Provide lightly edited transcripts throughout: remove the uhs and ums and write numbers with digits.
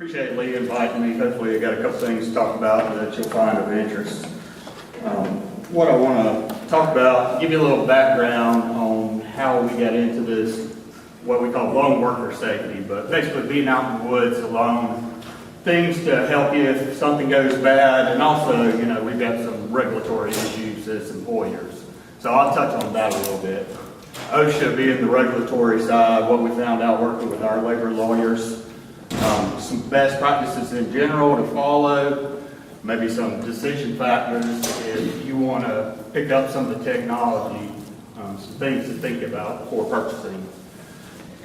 Appreciate Lee inviting me. Hopefully I got a couple things to talk about that you'll find of interest. What I want to talk about, give you a little background on how we got into this, what we call lone worker safety, but basically being out in the woods alone, things to help you if something goes bad, and also, you know, we've got some regulatory issues as employers. So I'll touch on that a little bit. OSHA being the regulatory side, what we found out working with our labor lawyers, some best practices in general to follow, maybe some decision factors if you want to pick up some of the technology, some things to think about before purchasing.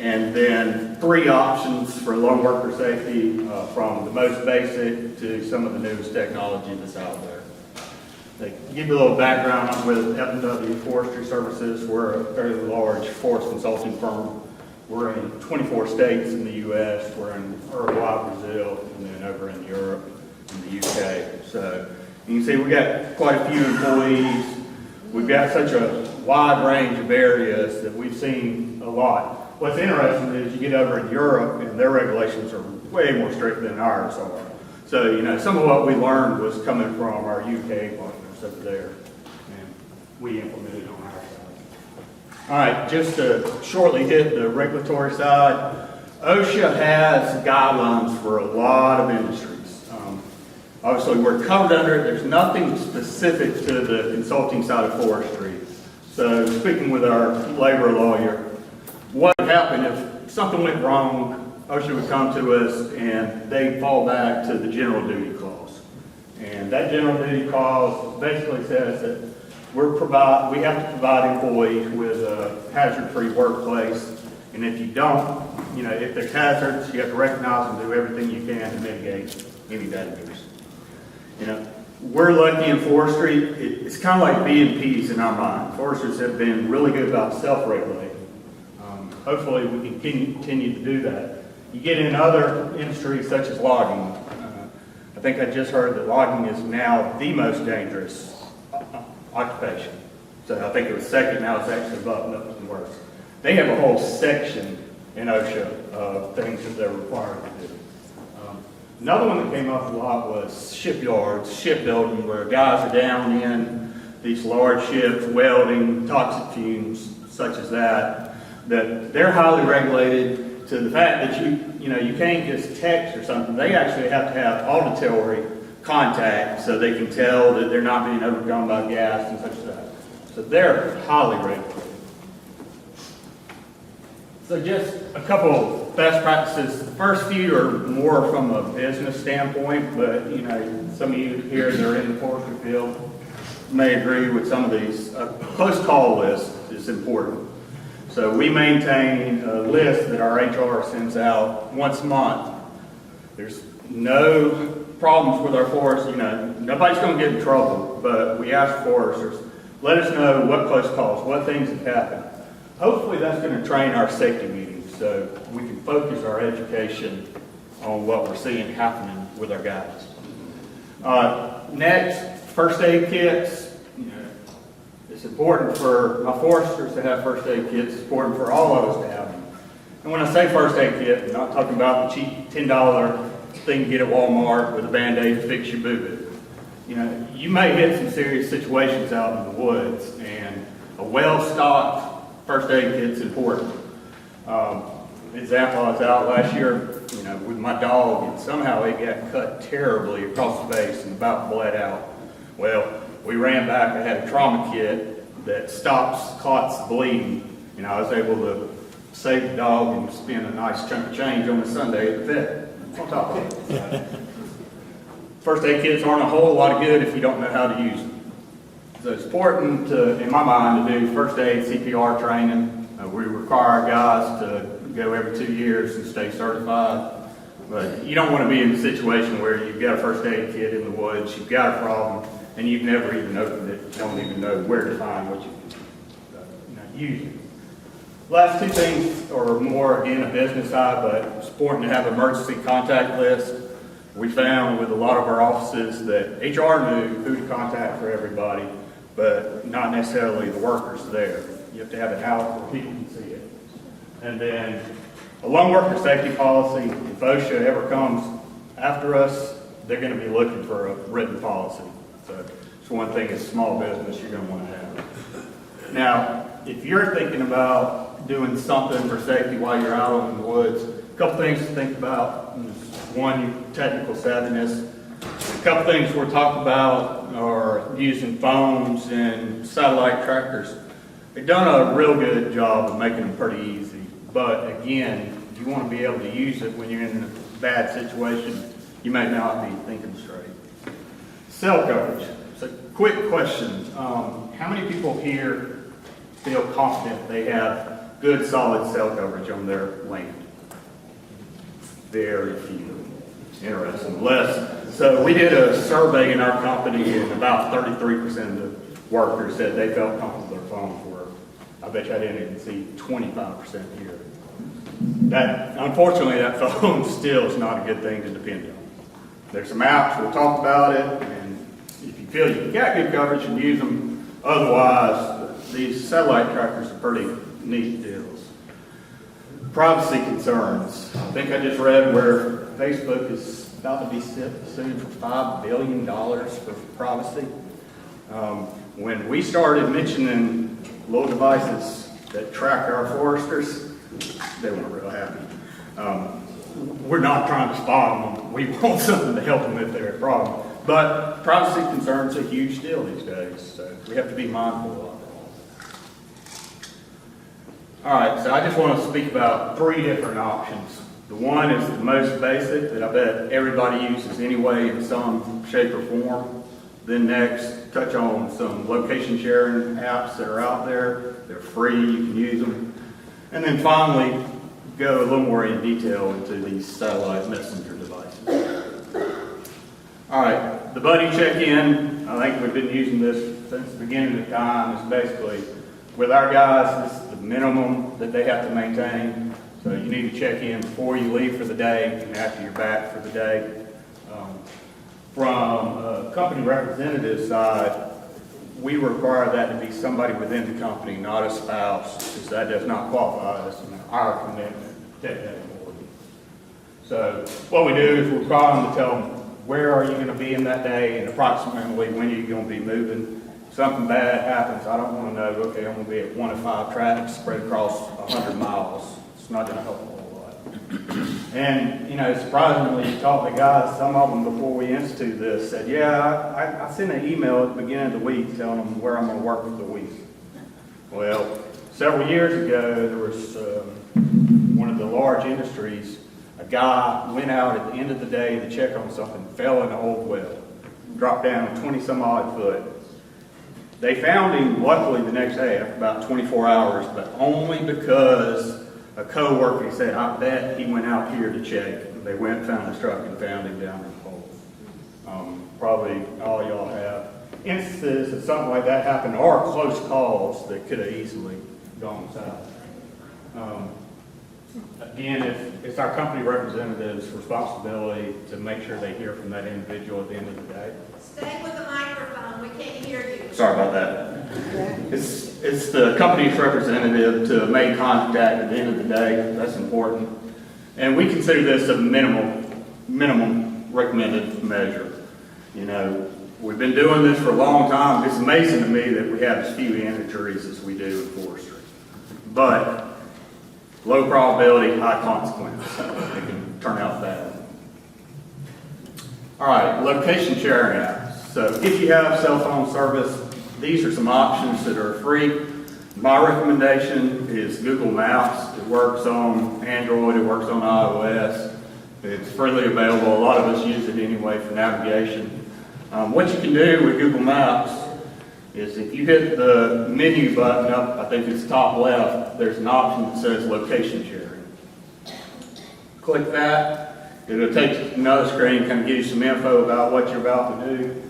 And then 3 options for lone worker safety, from the most basic to some of the newest technology that's out there. To give you a little background, I'm with F&W Forestry Services. We're a fairly large forest consulting firm. We're in 24 states in the U.S. We're in Uruguay, Brazil, and then over in Europe and the U.K. So you can see we've got quite a few employees. We've got such a wide range of areas that we've seen a lot. What's interesting is you get over in Europe and their regulations are way more strict than ours are. So, you know, some of what we learned was coming from our UK partners over there, and we implemented on our side. All right, just to shortly hit the regulatory side, OSHA has guidelines for a lot of industries. Obviously, we're covered under it. There's nothing specific to the consulting side of forestry. So, speaking with our labor lawyer, what would happen if something went wrong? OSHA would come to us and they'd fall back to the general duty clause. And that general duty clause basically says that we have to provide employees with a hazard-free workplace. And if you don't, you know, if there's hazards, you have to recognize and do everything you can to mitigate any dangers. You know, we're lucky in forestry. It's kind of like B&Ps in our mind. Foresters have been really good about self-regulating. Hopefully we can continue to do that. You get in other industries such as logging. I think I just heard that logging is now the most dangerous occupation. So I think it was second, now it's actually above, nothing worse. They have a whole section in OSHA of things that they're required to do. Another one that came up a lot was shipyards, shipbuilding, where guys are down in these large ships, welding, toxic fumes, such as that they're highly regulated to the fact that you can't just text or something. They actually have to have auditory contact so they can tell that they're not being overcome by gas and such as that. So they're highly regulated. So just a couple best practices. The first few are more from a business standpoint, but you know, some of you here that are in the forestry field may agree with some of these. A close call list is important. So we maintain a list that our HR sends out once a month. There's no problems with our forest. You know, nobody's going to get in trouble, but we ask foresters, let us know what close calls, what things have happened. Hopefully that's going to train our safety meetings so we can focus our education on what we're seeing happening with our guys. Next, first aid kits. It's important for my foresters to have first aid kits. It's important for all of us to have them. And when I say first aid kit, I'm not talking about the cheap $10 thing you get at Walmart with a Band-Aid to fix your boo-boo. You know, you may hit some serious situations out in the woods, and a well-stocked first aid kit's important. Example, I was out last year, you know, with my dog, and somehow it got cut terribly across the face and about bled out. Well, we ran back. I had a trauma kit that clots bleeding. You know, I was able to save the dog and spend a nice chunk of change on a Sunday at the vet. On top of it. First aid kits aren't a whole lot of good if you don't know how to use them. So it's important to, in my mind, to do first aid CPR training. We require guys to go every 2 years and stay certified. But you don't want to be in a situation where you've got a first aid kit in the woods, you've got a problem, and you've never even opened it, you don't even know where to find what you use it. Last 2 things are more, again, a business side, but it's important to have an emergency contact list. We found with a lot of our offices that HR knew who to contact for everybody, but not necessarily the workers there. You have to have it out where people can see it. And then a lone worker safety policy, if OSHA ever comes after us, they're going to be looking for a written policy. So it's one thing as small business you're going to want to have. Now, if you're thinking about doing something for safety while you're out in the woods, a couple things to think about. One, your technical savviness. A couple things we're talking about are using phones and satellite trackers. They've done a real good job of making them pretty easy. But again, you want to be able to use it when you're in a bad situation. You may not be thinking straight. Cell coverage. So quick question. How many people here feel confident they have good solid cell coverage on their land? Very few. Interesting. Less. So we did a survey in our company and about 33% of the workers said they felt comfortable their phones were. I bet you I didn't even see 25% here. That, unfortunately, that phone still is not a good thing to depend on. There's some apps, we'll talk about it, and if you feel you got good coverage and use them, otherwise, these satellite trackers are pretty neat deals. Privacy concerns. I think I just read where Facebook is about to be sued for $5 billion for privacy. When we started mentioning little devices that track our foresters, they weren't real happy. We're not trying to spot them. We want something to help them if they're a problem. But privacy concerns are a huge deal these days, so we have to be mindful of that. All right, so I just want to speak about 3 different options. The one is the most basic that I bet everybody uses anyway in some shape or form. Then next, touch on some location sharing apps that are out there. They're free, you can use them. And then finally, go a little more in detail into these satellite messenger devices. All right, the buddy check-in, I think we've been using this since the beginning of time. It's basically, with our guys, this is the minimum that they have to maintain. So you need to check in before you leave for the day and after you're back for the day. From a company representative side, we require that to be somebody within the company, not a spouse, because that does not qualify as our commitment to protect that employee. So what we do is we call them to tell them where are you going to be in that day and approximately when you're going to be moving. If something bad happens, I don't want to know, okay, I'm going to be at 1 of 5 tracks spread across 100 miles. It's not going to help a whole lot. And, you know, surprisingly, you talk to guys, some of them before we instituted this said, yeah, I sent an email at the beginning of the week telling them where I'm going to work for the week. Well, several years ago, there was one of the large industries, a guy went out at the end of the day to check on something, fell in an old well, dropped down 20 some odd foot. They found him, luckily, the next day after about 24 hours, but only because a co-worker said, I bet he went out here to check. They went, found his truck, and found him down in the hole. Probably all y'all have instances of something like that happen, or close calls that could have easily gone south. Again, it's our company representative's responsibility to make sure they hear from that individual at the end of the day. Stay with the microphone, we can't hear you. Sorry about that. It's the company's representative to make contact at the end of the day. That's important. And we consider this a minimum recommended measure. You know, we've been doing this for a long time. It's amazing to me that we have as few injuries as we do in forestry. But low probability, high consequence. It can turn out bad. All right, location sharing apps. So if you have cell phone service, these are some options that are free. My recommendation is Google Maps. It works on Android, it works on iOS. It's freely available. A lot of us use it anyway for navigation. What you can do with Google Maps is if you hit the menu button up, I think it's top left, there's an option that says location sharing. Click that. It'll take you to another screen, kind of give you some info about what you're about to do.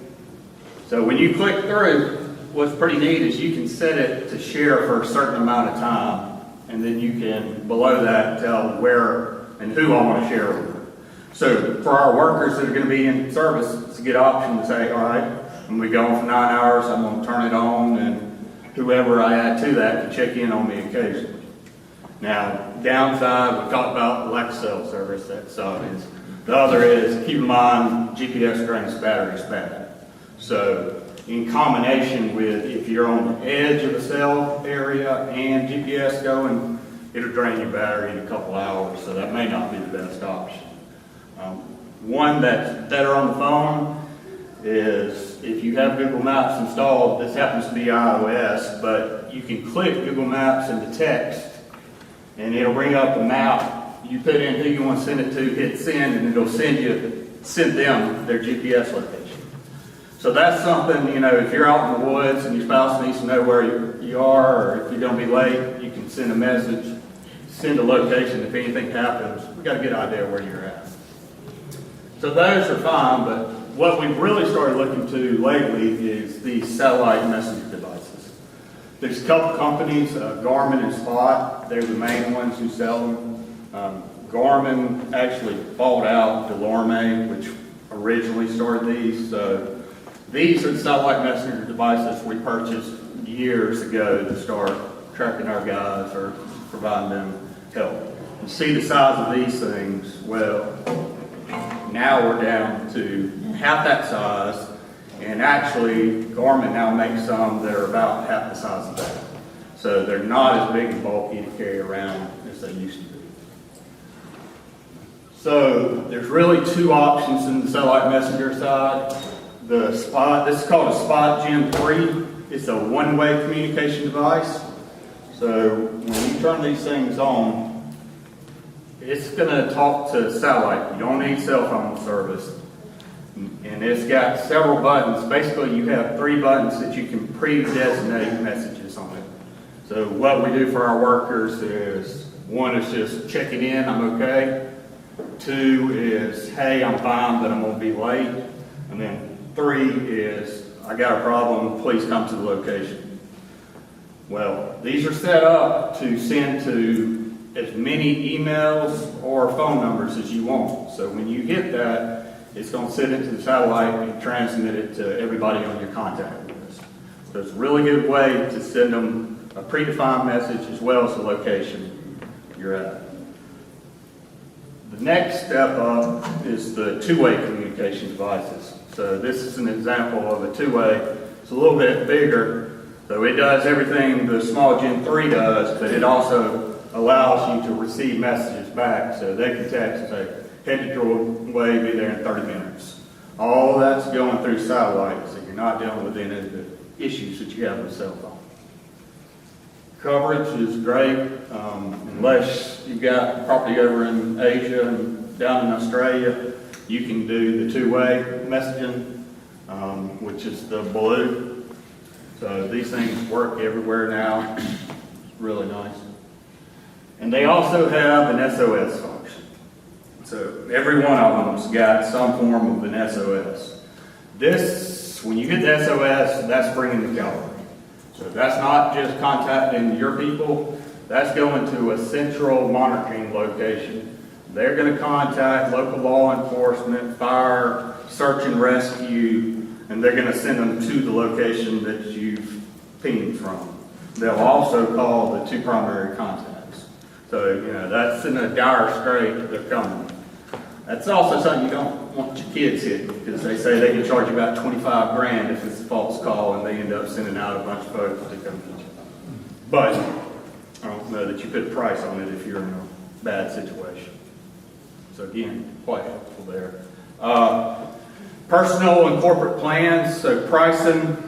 So when you click through, what's pretty neat is you can set it to share for a certain amount of time, and then you can, below that, tell where and who I want to share with. So for our workers that are going to be in service, it's a good option to say, all right, I'm going to be gone for 9 hours, I'm going to turn it on, and whoever I add to that can check in on me occasionally. Now, downside, we talked about lack of cell service, that's obvious. The other is, keep in mind, GPS drains batteries bad. So in combination with, if you're on the edge of a cell area and GPS going, it'll drain your battery in a couple hours, so that may not be the best option. One that's better on the phone is if you have Google Maps installed. This happens to be iOS, but you can click Google Maps into text and it'll bring up a map. You put in who you want to send it to, hit send, and it'll send them their GPS location. So that's something, you know, if you're out in the woods and your spouse needs to know where you are, or if you're going to be late, you can send a message, send a location. If anything happens, we've got a good idea where you're at. So those are fine, but what we've really started looking to lately is these satellite messenger devices. There's a couple companies, Garmin and Spot. They're the main ones who sell them. Garmin actually bought out Delorme, which originally started these. So these are the satellite messenger devices we purchased years ago to start tracking our guys or providing them help. You see the size of these things? Well, now we're down to half that size, and actually Garmin now makes some that are about half the size of that. So they're not as big and bulky to carry around as they used to be. So there's really two options in the satellite messenger side. The Spot, this is called a Spot Gen 3. It's a one-way communication device. So when you turn these things on, it's going to talk to satellite. You don't need cell phone service. And it's got several buttons. Basically, you have 3 buttons that you can pre-designate messages on it. So what we do for our workers is, 1 is just checking in, I'm okay. 2 is, hey, I'm fine, but I'm going to be late. And then 3 is, I got a problem, please come to the location. Well, these are set up to send to as many emails or phone numbers as you want. So when you hit that, it's going to send it to the satellite and transmit it to everybody on your contact list. So it's a really good way to send them a predefined message as well as the location you're at. The next step up is the two-way communication devices. So this is an example of a two-way. It's a little bit bigger, so it does everything the small Gen 3 does, but it also allows you to receive messages back. So they can text and say, head your way, be there in 30 minutes. All that's going through satellite, so you're not dealing with any of the issues that you have with cell phone. Coverage is great, unless you've got property over in Asia and down in Australia, you can do the two-way messaging, which is the blue. So these things work everywhere now. It's really nice. And they also have an SOS function. So every one of them's got some form of an SOS. This, when you hit the SOS, that's bringing the cavalry. So that's not just contacting your people, that's going to a central monitoring location. They're going to contact local law enforcement, fire, search and rescue, and they're going to send them to the location that you've pinged from. They'll also call the 2 primary contacts. So, you know, that's in a dire strait, they're coming. That's also something you don't want your kids hitting, because they say they can charge you about 25 grand if it's a false call and they end up sending out a bunch of folks to come get you. But I don't know that you put a price on it if you're in a bad situation. So again, quite helpful there. Personal and corporate plans, so pricing,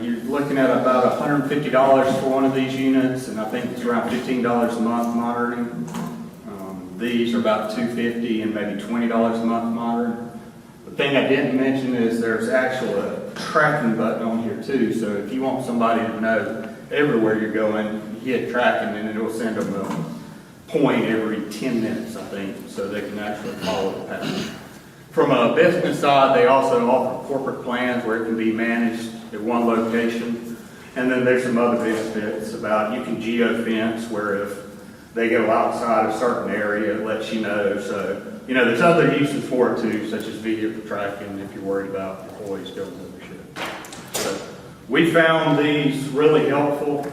you're looking at about $150 for one of these units, and I think it's around $15 a month monitoring. These are about $250 and maybe $20 a month monitoring. The thing I didn't mention is there's actually a tracking button on here too, so if you want somebody to know everywhere you're going, you hit tracking and it'll send them a point every 10 minutes, I think, so they can actually follow the pattern. From a business side, they also offer corporate plans where it can be managed at one location. And then there's some other benefits about you can geo-fence where if they go outside a certain area, it lets you know. So, you know, there's other uses for it too, such as vehicle tracking if you're worried about employees going over shit. So we found these really helpful.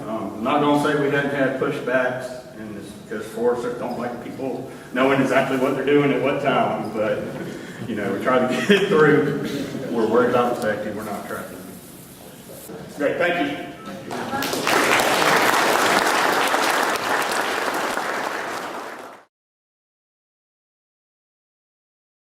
not gonna say we hadn't had pushbacks, and it's because foresters don't like people knowing exactly what they're doing at what time, but, you know, we try to get it through. We're worried about safety, we're not tracking. Great, thank you.